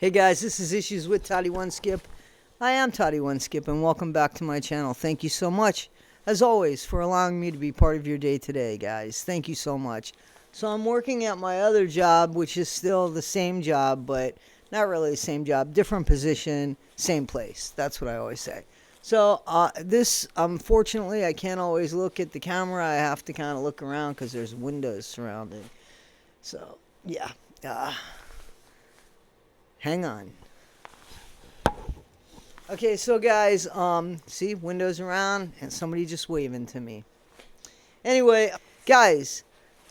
Hey guys, this is Issues with Toddy One Skip. I am Toddy One Skip, and welcome back to my channel. Thank you so much, as always, for allowing me to be part of your day today, guys. Thank you so much. So I'm working at my other job, which is still the same job, but not really the same job. Different position, same place. That's what I always say. So unfortunately, I can't always look at the camera. I have to kind of look around because there's windows surrounding. So, yeah. Hang on. Okay, so guys, see, windows around and somebody just waving to me. Anyway, guys,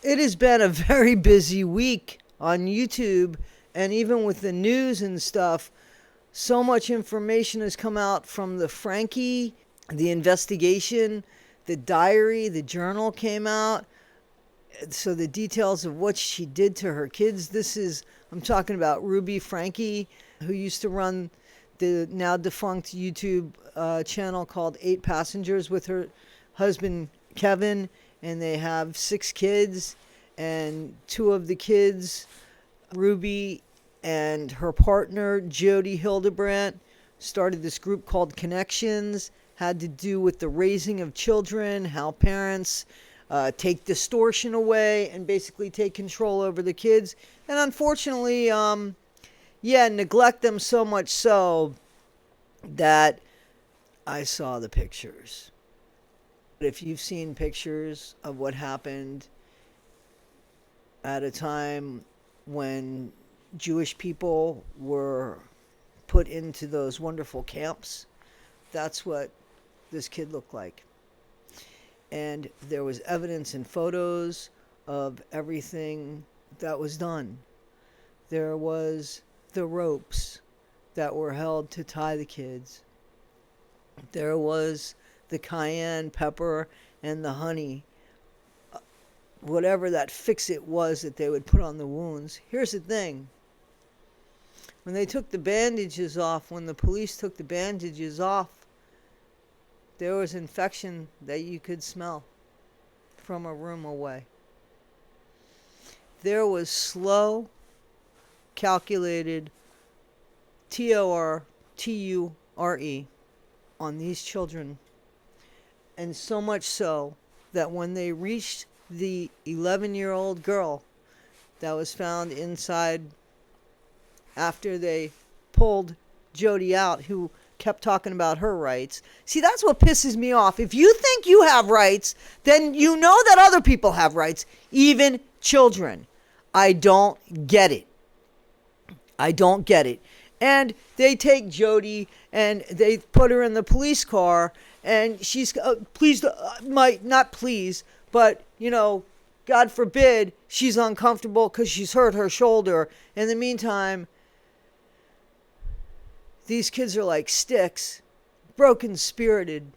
it has been a very busy week on YouTube, and even with the news and stuff, so much information has come out from the Frankie, the investigation, the diary, the journal came out. So the details of what she did to her kids. I'm talking about Ruby Frankie, who used to run the now defunct YouTube channel called 8 Passengers with her husband Kevin, and they have 6 kids, and 2 of the kids, Ruby and her partner Jodi Hildebrandt, started this group called Connections. Had to do with the raising of children, how parents take distortion away and basically take control over the kids, and unfortunately neglect them so much so that I saw the pictures. If you've seen pictures of what happened at a time when Jewish people were put into those wonderful camps, that's what this kid looked like. And there was evidence and photos of everything that was done. There was the ropes that were held to tie the kids. There was the cayenne pepper and the honey, whatever that fix-it was that they would put on the wounds. Here's the thing. When they took the bandages off, when the police took the bandages off, there was infection that you could smell from a room away. There was slow, calculated torture on these children. And so much so that when they reached the 11-year-old girl that was found inside after they pulled Jodi out, who kept talking about her rights. See, that's what pisses me off. If you think you have rights, then you know that other people have rights, even children. I don't get it. I don't get it. And they take Jodi and they put her in the police car, and she's not please, but God forbid, she's uncomfortable because she's hurt her shoulder. In the meantime, these kids are like sticks, broken-spirited.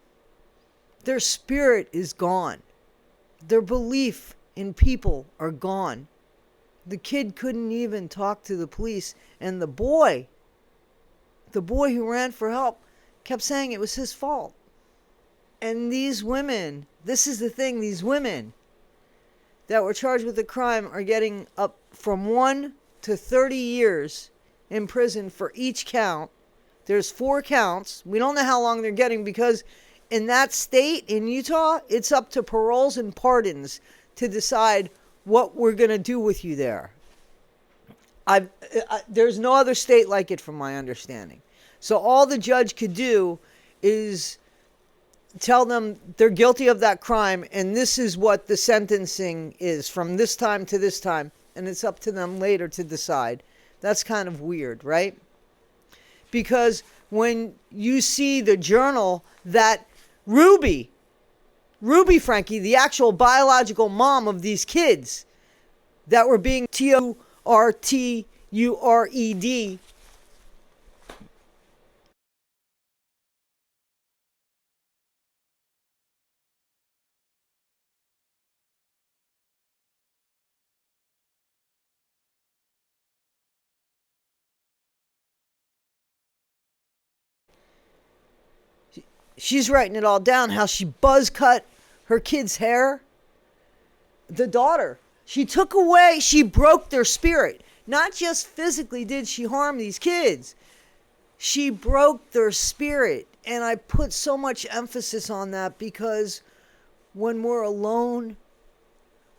Their spirit is gone. Their belief in people are gone. The kid couldn't even talk to the police, and the boy who ran for help, kept saying it was his fault. And these women, this is the thing, these women that were charged with the crime are getting up from 1 to 30 years in prison for each count. There's 4 counts. We don't know how long they're getting because in that state, in Utah, it's up to paroles and pardons to decide what we're going to do with you there. There's no other state like it from my understanding. So all the judge could do is tell them they're guilty of that crime, and this is what the sentencing is from this time to this time, and it's up to them later to decide. That's kind of weird, right? Because when you see the journal that Ruby Frankie, the actual biological mom of these kids that were being tortured, she's writing it all down, how she buzz cut her kid's hair. The daughter, she broke their spirit. Not just physically did she harm these kids, she broke their spirit. And I put so much emphasis on that because when we're alone,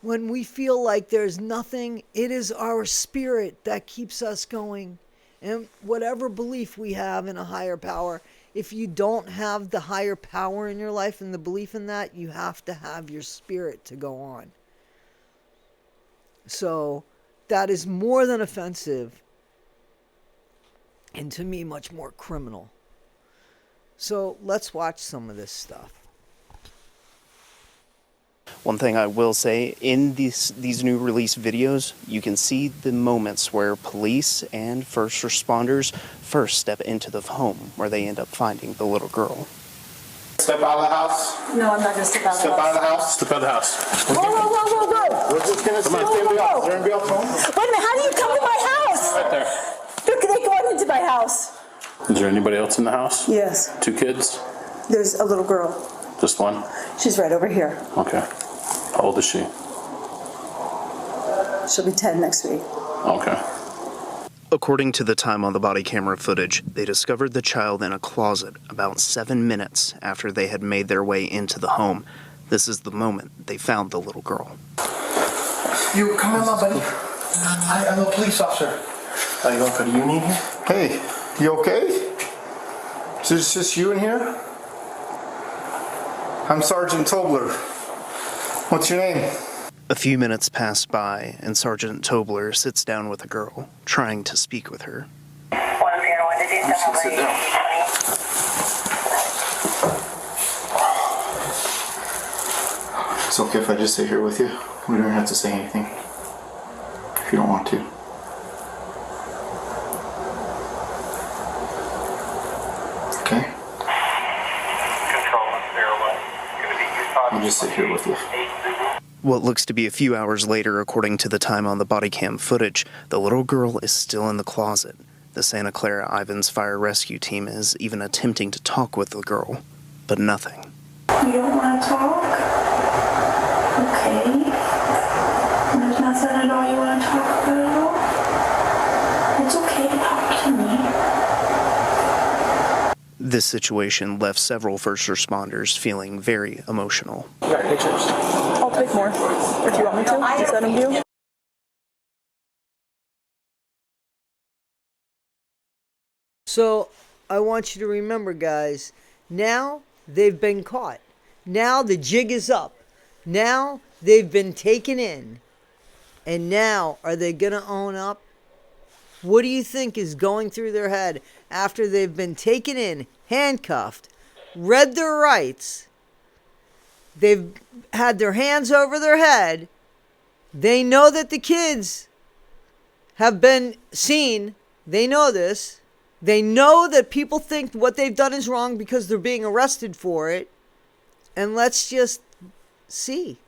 when we feel like there's nothing, it is our spirit that keeps us going. And whatever belief we have in a higher power, if you don't have the higher power in your life and the belief in that, you have to have your spirit to go on. So that is more than offensive, and to me, much more criminal. So let's watch some of this stuff. One thing I will say, in these new release videos, you can see the moments where police and first responders first step into the home where they end up finding the little girl. Step out of the house. No, I'm not going to step out of the house. Step out of the house. Step out of the house. Whoa, whoa, whoa, whoa, whoa. We're just going to see anybody else. Is there anybody else home? Wait a minute, how do you come to my house? Right there. Look, they going into my house. Is there anybody else in the house? Yes. 2 kids? There's a little girl. Just one? She's right over here. Okay. How old is she? She'll be 10 next week. Okay. According to the time on the body camera footage, they discovered the child in a closet about 7 minutes after they had made their way into the home. This is the moment they found the little girl. You come in, my buddy. I'm a police officer. Are you going for the union here? Hey, you okay? Is this just you in here? I'm Sergeant Tobler. What's your name? A few minutes pass by, and Sergeant Tobler sits down with the girl, trying to speak with her. Sit down. It's okay if I just sit here with you. We don't have to say anything. If you don't want to. Okay? I'll just sit here with you. What looks to be a few hours later, according to the time on the body cam footage, the little girl is still in the closet. The Santa Clara Ivans Fire Rescue Team is even attempting to talk with the girl, but nothing. You don't want to talk? Okay. There's nothing at all you want to talk about at all? It's okay to talk to me. This situation left several first responders feeling very emotional. You got pictures? I'll take more. If you want me to, just let them do. So I want you to remember, guys, now they've been caught. Now the jig is up. Now they've been taken in. And now are they going to own up? What do you think is going through their head after they've been taken in, handcuffed, read their rights? They've had their hands over their head. They know that the kids have been seen. They know this. They know that people think what they've done is wrong because they're being arrested for it. And let's just see.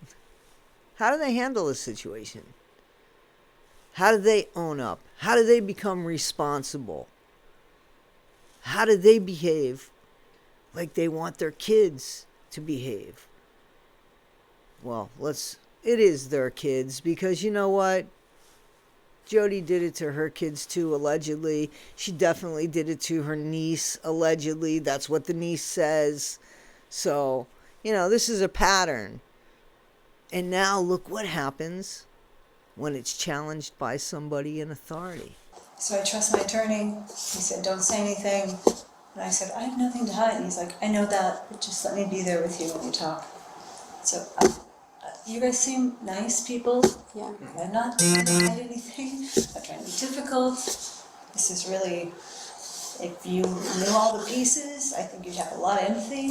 How do they handle this situation? How do they own up? How do they become responsible? How do they behave like they want their kids to behave? Well, it is their kids, because you know what? Jodi did it to her kids too, allegedly. She definitely did it to her niece, allegedly. That's what the niece says. So, this is a pattern. And now look what happens when it's challenged by somebody in authority. So I trust my attorney. He said, don't say anything. And I said, I have nothing to hide. And he's like, I know that, but just let me be there with you when you talk. So you guys seem nice people. Yeah. I'm not trying to hide anything. I'm not trying to be difficult. This is really, if you knew all the pieces, I think you'd have a lot of empathy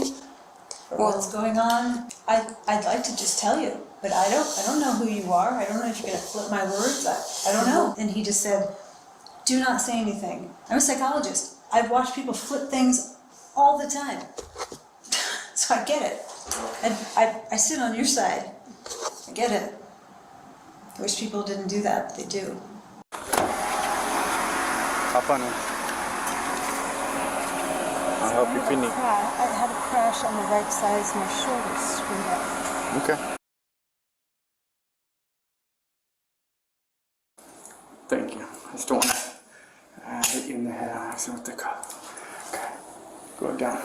for what's going on. I'd like to just tell you, but I don't know who you are. I don't know if you're gonna flip my words. I don't know. And he just said, do not say anything. I'm a psychologist. I've watched people flip things all the time. So I get it. And I sit on your side. I get it. I wish people didn't do that, but they do. Hop on in. I'll help you finish. I had a crash on the right side of my shoulder screwed up. Okay. Thank you. I just don't want to hit you in the head on accident with the cup. Okay. Go down.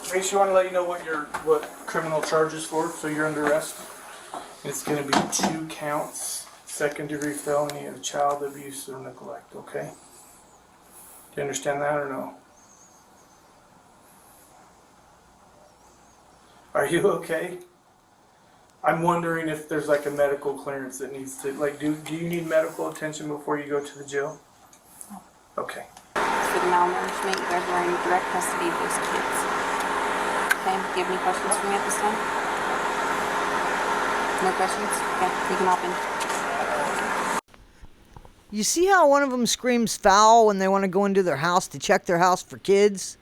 Grace, you want to let you know what criminal charge is for, so you're under arrest. It's going to be 2 counts, second-degree felony of child abuse or neglect, okay? Do you understand that or no? Are you okay? I'm wondering if there's like a medical clearance that needs to, like, do you need medical attention before you go to the jail? No. Okay. For the malnourishment, you guys are in direct custody of those kids. Okay, do you have any questions for me at this time? No questions? Okay, you can hop in. You see how one of them screams foul when they want to go into their house to check their house for kids?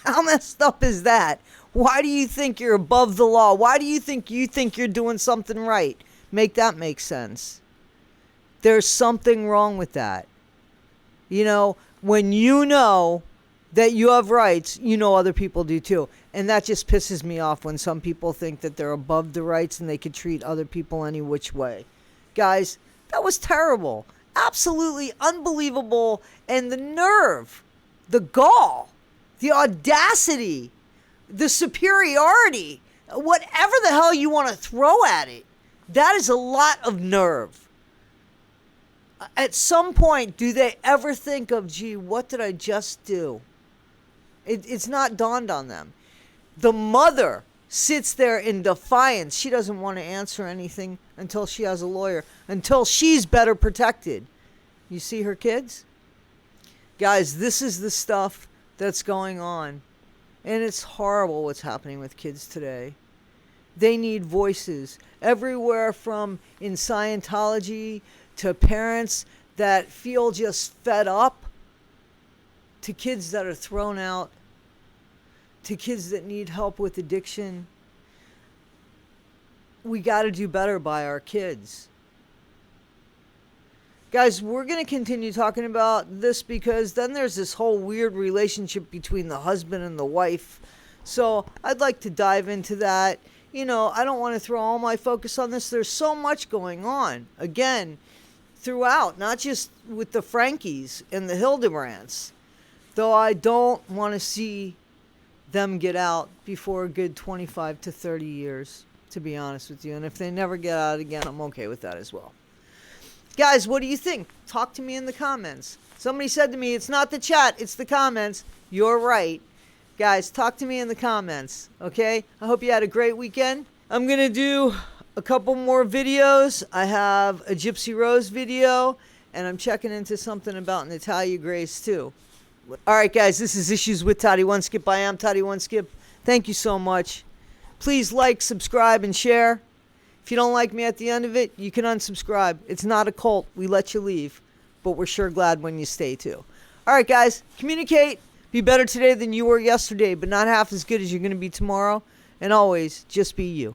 How messed up is that? Why do you think you're above the law? Why do you think you're doing something right? Make that make sense. There's something wrong with that. You know, when you know that you have rights, you know other people do too. And that just pisses me off when some people think that they're above the rights and they could treat other people any which way. Guys, that was terrible. Absolutely unbelievable. And the nerve, the gall, the audacity, the superiority, whatever the hell you want to throw at it, that is a lot of nerve. At some point, do they ever think of, gee, what did I just do? It's not dawned on them. The mother sits there in defiance. She doesn't want to answer anything until she has a lawyer, until she's better protected. You see her kids? Guys, this is the stuff that's going on. And it's horrible what's happening with kids today. They need voices. Everywhere from in Scientology to parents that feel just fed up, to kids that are thrown out, to kids that need help with addiction. We got to do better by our kids. Guys, we're going to continue talking about this because then there's this whole weird relationship between the husband and the wife. So I'd like to dive into that. You know, I don't want to throw all my focus on this. There's so much going on, again, throughout, not just with the Frankies and the Hildebrandts. Though I don't want to see them get out before a good 25 to 30 years, to be honest with you. And if they never get out again, I'm okay with that as well. Guys, what do you think? Talk to me in the comments. Somebody said to me, it's not the chat, it's the comments. You're right. Guys, talk to me in the comments, okay? I hope you had a great weekend. I'm going to do a couple more videos. I have a Gypsy Rose video, and I'm checking into something about Natalia Grace, too. All right, guys, this is Issues with Toddy One Skip. I am Toddy One Skip. Thank you so much. Please like, subscribe, and share. If you don't like me at the end of it, you can unsubscribe. It's not a cult. We let you leave. But we're sure glad when you stay, too. All right, guys. Communicate. Be better today than you were yesterday, but not half as good as you're going to be tomorrow. And always, just be you.